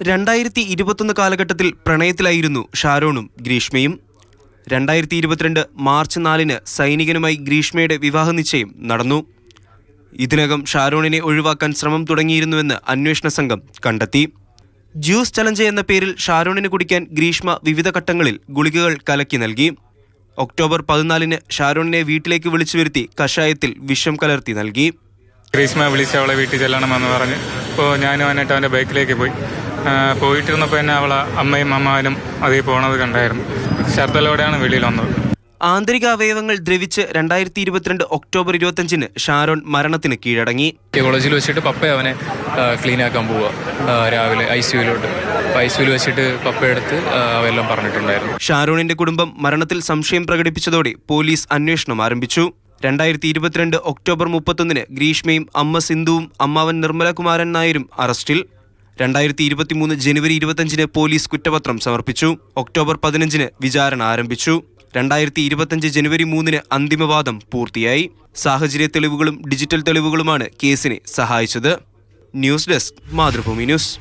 2021 കാലഘട്ടത്തിൽ പ്രണയത്തിലായിരുന്നു ഷാരോണും ഗ്രീഷ്മയും. 2022 മാർച്ച് 4-ന് സൈനികനുമായി ഗ്രീഷ്മയുടെ വിവാഹ നിശ്ചയം നടന്നു. ഇതിനകം ഷാരോണിനെ ഒഴിവാക്കാൻ ശ്രമം തുടങ്ങിയിരുന്നുവെന്ന് അന്വേഷണ സംഘം കണ്ടെത്തി. ജ്യൂസ് ചലഞ്ച് എന്ന പേരിൽ ഷാരോണിന് കുടിക്കാൻ ഗ്രീഷ്മ വിവിധ ഘട്ടങ്ങളിൽ ഗുളികകൾ കലക്കി നൽകി. ഒക്ടോബർ 14-ന് ഷാരോണിനെ വീട്ടിലേക്ക് വിളിച്ചു വരുത്തി കഷായത്തിൽ വിഷം കലർത്തി നൽകി. ഗ്രീഷ്മ വിളിച്ച് അവളെ വീട്ടിൽ ചെല്ലണമെന്ന് പറഞ്ഞ് ഞാനും അവനായിട്ട് അവൻ്റെ ബൈക്കിലേക്ക് പോയിട്ടിരുന്നപ്പോൾ തന്നെ അവളെ അമ്മയും അമ്മാവനും അതിൽ പോണത് കണ്ടായിരുന്നു. ശബ്ദത്തോടെയാണ് വെളിയിൽ വന്നത്. ആന്തരിക അവയവങ്ങൾ ദ്രവിച്ച് 2022 ഒക്ടോബർ 25-ന് ഷാരോൺ മരണത്തിന് കീഴടങ്ങി. കോളേജിൽ വെച്ചിട്ട് പപ്പ അവനെ ക്ലീൻ ആക്കാൻ പോവുക രാവിലെ ICUലോട്ട്. ICUവിൽ വെച്ചിട്ട് പപ്പ എടുത്ത് അവയെല്ലാം പറഞ്ഞിട്ടുണ്ടായിരുന്നു. ഷാരോണിന്റെ കുടുംബം മരണത്തിൽ സംശയം പ്രകടിപ്പിച്ചതോടെ പോലീസ് അന്വേഷണം ആരംഭിച്ചു. 2022 ഒക്ടോബർ 31-ന് ഗ്രീഷ്മയും അമ്മ സിന്ധുവും അമ്മാവൻ നിർമ്മലകുമാരൻ നായരും അറസ്റ്റിൽ. 2023 ജനുവരി 25-ന് പോലീസ് കുറ്റപത്രം സമർപ്പിച്ചു. ഒക്ടോബർ 15-ന് വിചാരണ ആരംഭിച്ചു. 2025 ജനുവരി 3-ന് അന്തിമവാദം പൂർത്തിയായി. സാഹചര്യ തെളിവുകളും ഡിജിറ്റൽ തെളിവുകളുമാണ് കേസിനെ സഹായിച്ചത്. News desk, Mathrubhumi news.